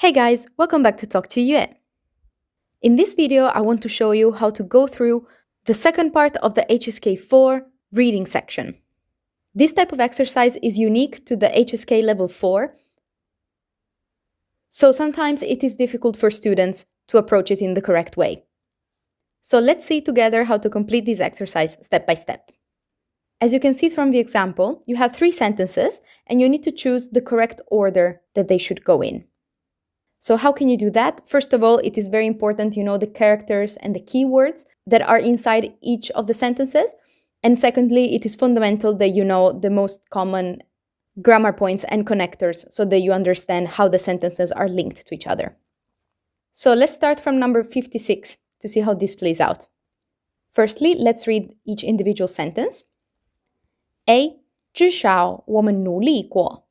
Hey guys, welcome back to Talk to Yue. In this video, I want to show you how to go through the second part of the HSK 4 reading section. This type of exercise is unique to the HSK level 4, so sometimes it is difficult for students to approach it in the correct way. So let's see together how to complete this exercise step by step. As you can see from the example, you have 3 sentences and you need to choose the correct order that they should go in. So how can you do that? First of all, it is very important you know the characters and the keywords that are inside each of the sentences. And secondly, it is fundamental that you know the most common grammar points and connectors so that you understand how the sentences are linked to each other. So let's start from number 56 to see how this plays out. Firstly, let's read each individual sentence. A. 至少我们努力过.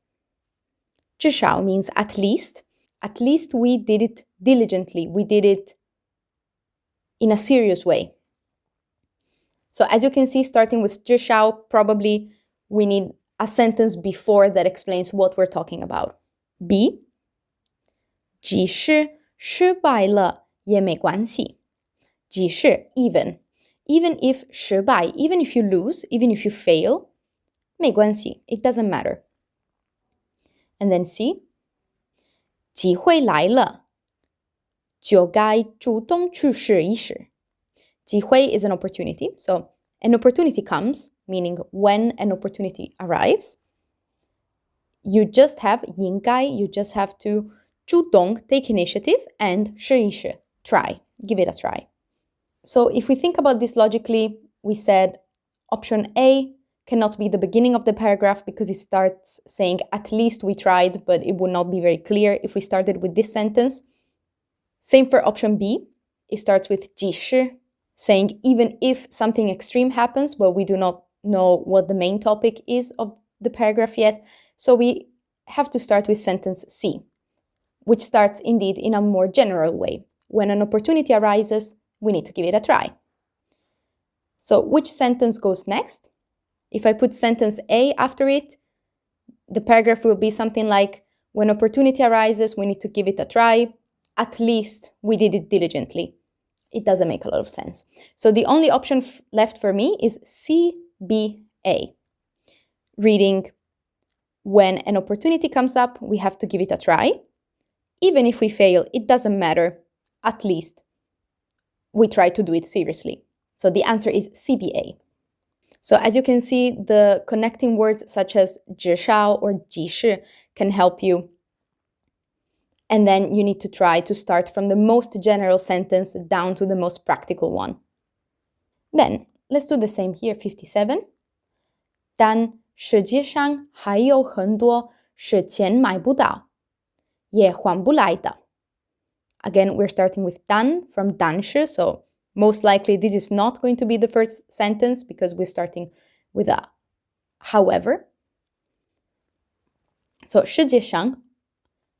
至少 means at least. At least we did it diligently. We did it in a serious way. So as you can see, starting with 至少, probably we need a sentence before that explains what we're talking about. B. 即使失败了也没关系. 即使 even. Even if 失败, even if you lose, even if you fail, 没关系. It doesn't matter. And then C. 机会来了，就该主动去试一试。机会 is an opportunity. So an opportunity comes, meaning when an opportunity arrives, you just have 应该, you just have to 主动 take initiative and 试一试, try, give it a try. So if we think about this logically, we said option A cannot be the beginning of the paragraph because it starts saying at least we tried, but it would not be very clear if we started with this sentence. Same for option B. It starts with 即使, saying even if something extreme happens, but we do not know what the main topic is of the paragraph yet. So we have to start with sentence C, which starts indeed in a more general way. When an opportunity arises, we need to give it a try. So which sentence goes next? If I put sentence A after it, the paragraph will be something like, when opportunity arises, we need to give it a try. At least we did it diligently. It doesn't make a lot of sense. So the only option left for me is CBA. Reading, when an opportunity comes up, we have to give it a try. Even if we fail, it doesn't matter. At least we try to do it seriously. So the answer is CBA. So as you can see, the connecting words such as 至少 or 即使 can help you. And then you need to try to start from the most general sentence down to the most practical one. Then let's do the same here, 57. 但世界上还有很多是钱买不到，也还不来的. Again, we're starting with 但 from 但是, so most likely, this is not going to be the first sentence because we're starting with a however. So, 世界上,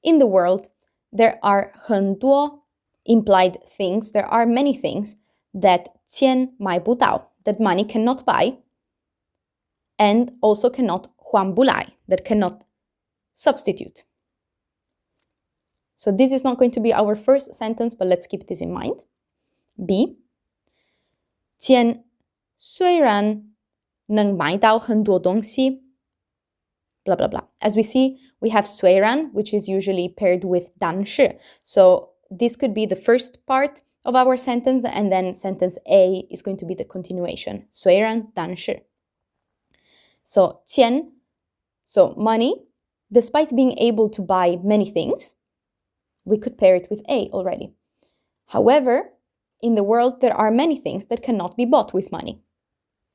in the world, there are 很多 implied things, there are many things that 钱买不到, that money cannot buy, and also cannot 还不来, that cannot substitute. So this is not going to be our first sentence, but let's keep this in mind. B. 钱虽然能买到很多东西 blah blah blah. As we see, we have 虽然, which is usually paired with 但是. So this could be the first part of our sentence, and then sentence A is going to be the continuation. 虽然但是. So 钱, so money, despite being able to buy many things, we could pair it with A already. However, in the world, there are many things that cannot be bought with money.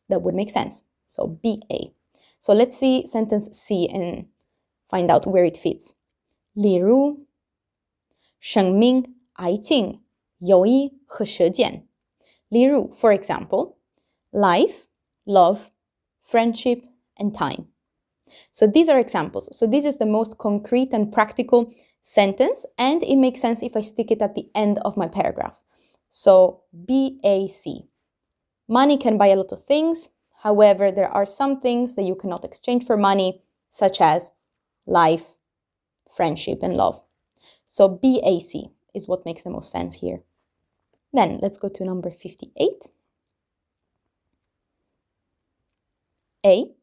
That would make sense. So BA. So let's see sentence C and find out where it fits. 例如生命、爱情、友谊和时间. 例如, for example, life, love, friendship, and time. So these are examples. So this is the most concrete and practical sentence, and it makes sense if I stick it at the end of my paragraph. So BAC. Money can buy a lot of things. However, there are some things that you cannot exchange for money, such as life, friendship, and love. So BAC is what makes the most sense here. Then let's go to number 58. A.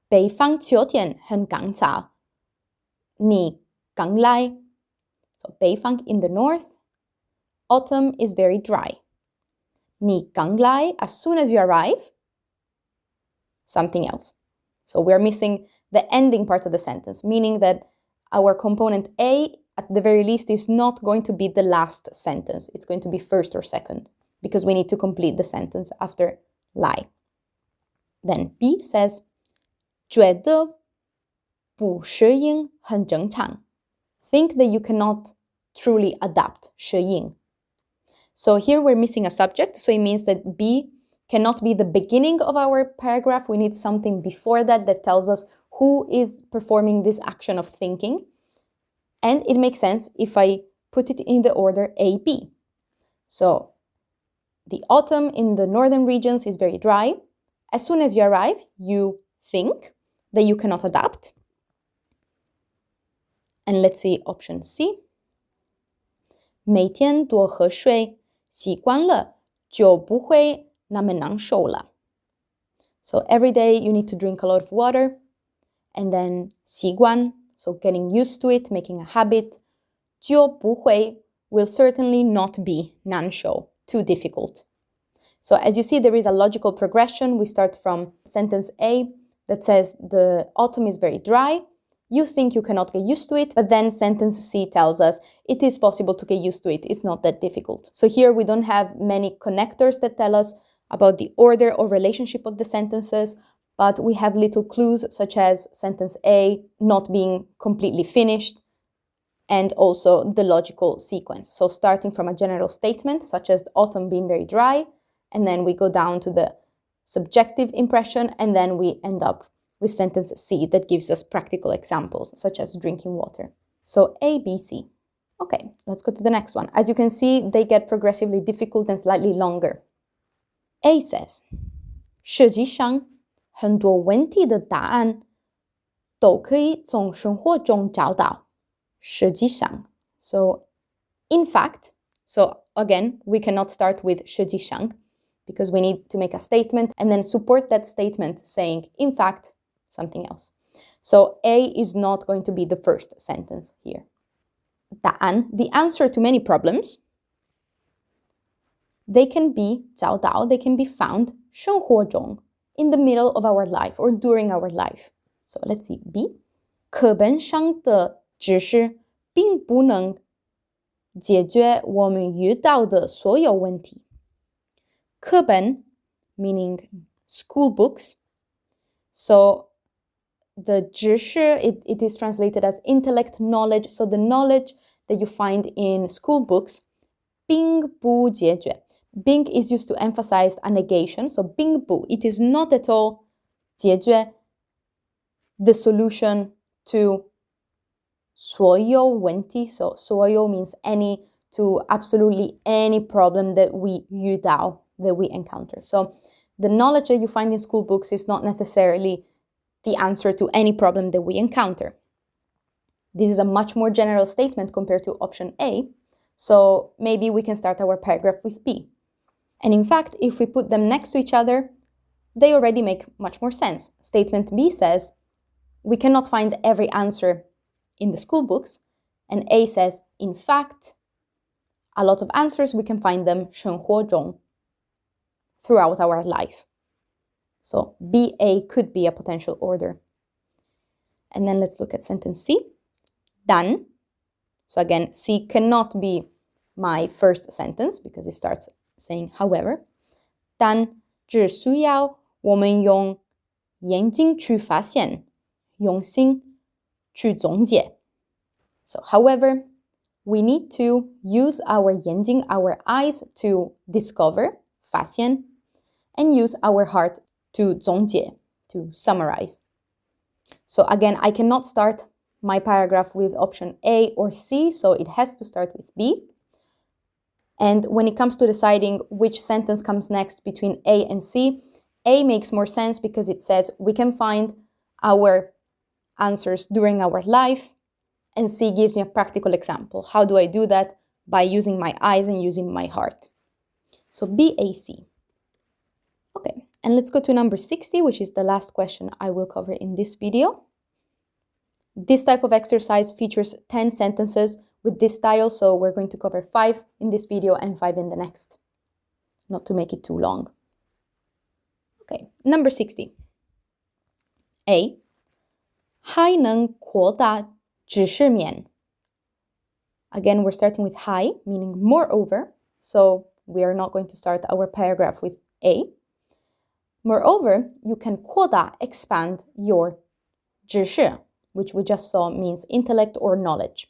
北方秋天很干燥，你刚来。So 北方 in the north, autumn is very dry. 你刚来, as soon as you arrive, something else. So we're missing the ending part of the sentence, meaning that our component A, at the very least, is not going to be the last sentence. It's going to be first or second, because we need to complete the sentence after lie. Then B says, 觉得不适应很正常. Think that you cannot truly adapt 适应. So here we're missing a subject, so it means that B cannot be the beginning of our paragraph. We need something before that that tells us who is performing this action of thinking. And it makes sense if I put it in the order A-B. So the autumn in the northern regions is very dry. As soon as you arrive, you think that you cannot adapt. And let's see option C. 每天多喝水，习惯了就不会那么难受了。So every day you need to drink a lot of water. And then 习惯, so getting used to it, making a habit. 就不会 will certainly not be 难受, too difficult. So as you see, there is a logical progression. We start from sentence A that says the autumn is very dry. You think you cannot get used to it, but then sentence C tells us it is possible to get used to it. It's not that difficult. So here we don't have many connectors that tell us about the order or relationship of the sentences, but we have little clues such as sentence A not being completely finished, and also the logical sequence. So starting from a general statement such as the autumn being very dry, and then we go down to the subjective impression, and then we end up with sentence C that gives us practical examples, such as drinking water. So A, B, C. Okay, let's go to the next one. As you can see, they get progressively difficult and slightly longer. A says, 实际上，很多问题的答案都可以从生活中找到。实际上. So, in fact, so again, we cannot start with 实际上, because we need to make a statement and then support that statement saying, in fact, something else. So A is not going to be the first sentence here. 答案, the answer to many problems, they can be 找到, they can be found 生活中, in the middle of our life or during our life. So let's see, B. 课本上的知识并不能解决我们遇到的所有问题。课本 meaning school books. So the 知识, it is translated as intellect, knowledge. So the knowledge that you find in school books, 并不解决. 并 is used to emphasize a negation. So 并不, it is not at all 解决 the solution to 所有问题. So 所有 means any, to absolutely any problem that we 遇到, that we encounter. So the knowledge that you find in school books is not necessarily the answer to any problem that we encounter. This is a much more general statement compared to option A, so maybe we can start our paragraph with B. And in fact, if we put them next to each other, they already make much more sense. Statement B says, we cannot find every answer in the school books, and A says, in fact, a lot of answers, we can find them 生活中, throughout our life. So BA could be a potential order. And then let's look at sentence C. 但, so again, C cannot be my first sentence because it starts saying however. 但只需要我们用眼睛去发现，用心去总结. So however, we need to use our 眼睛, our eyes to discover, 发现, and use our heart to 总结, to summarize. So again, I cannot start my paragraph with option A or C, so it has to start with B. And when it comes to deciding which sentence comes next between A and C, A makes more sense because it says we can find our answers during our life, and C gives me a practical example. How do I do that? By using my eyes and using my heart. So BAC. Okay, and let's go to number 60, which is the last question I will cover in this video. This type of exercise features 10 sentences with this style, so we're going to cover 5 in this video and 5 in the next, not to make it too long. Okay, number 60. A. 还能扩大知识面. Again, we're starting with 还, meaning moreover, so we are not going to start our paragraph with A. Moreover, you can 扩大, expand your 知识, which we just saw means intellect or knowledge.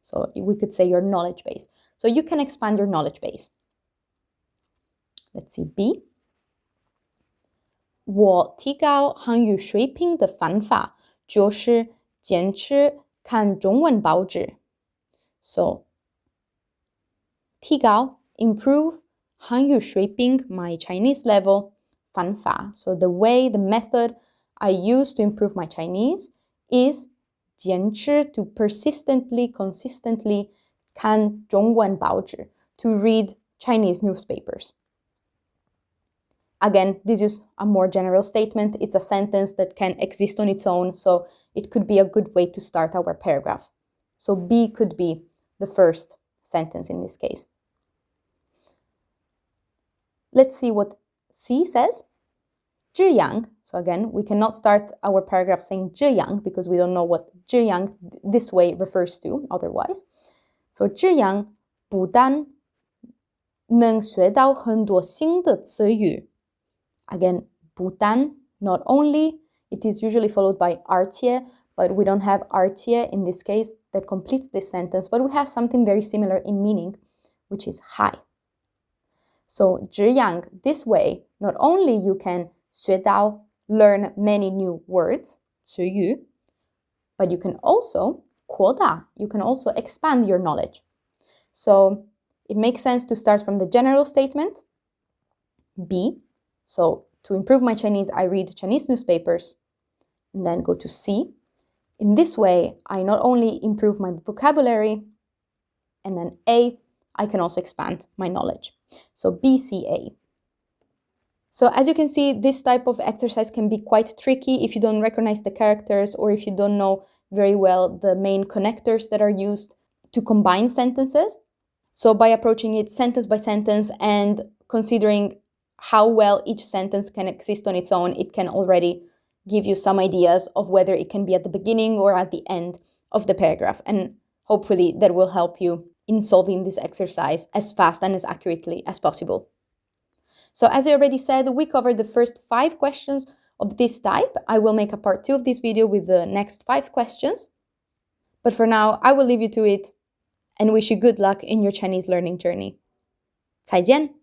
So we could say your knowledge base. So you can expand your knowledge base. Let's see, B. 我提高汉语水平的方法就是坚持看中文报纸. So 提高, improve 汉语水平, my Chinese level, 方法. So the way, the method I use to improve my Chinese is 坚持, to persistently, consistently 看中文报纸, to read Chinese newspapers. Again, this is a more general statement. It's a sentence that can exist on its own, so it could be a good way to start our paragraph. So B could be the first sentence in this case. Let's see what C says. 这样, so again, we cannot start our paragraph saying 这样 because we don't know what 这样 this way refers to otherwise. So 这样不但能学到很多新的词语. Again, 不但, not only, it is usually followed by 而且, but we don't have 而且 in this case that completes this sentence, but we have something very similar in meaning, which is 还. So 这样, this way, not only you can 学到, learn many new words, 词语, but you can also 扩大, you can also expand your knowledge. So it makes sense to start from the general statement, B. So to improve my Chinese, I read Chinese newspapers, and then go to C. In this way, I not only improve my vocabulary, and then A, I can also expand my knowledge. So BCA. So as you can see, this type of exercise can be quite tricky if you don't recognize the characters or if you don't know very well the main connectors that are used to combine sentences. So by approaching it sentence by sentence and considering how well each sentence can exist on its own, it can already give you some ideas of whether it can be at the beginning or at the end of the paragraph. And hopefully that will help you in solving this exercise as fast and as accurately as possible. So as I already said, we covered the first 5 questions of this type. I will make a part 2 of this video with the next 5 questions. But for now, I will leave you to it and wish you good luck in your Chinese learning journey. 再见!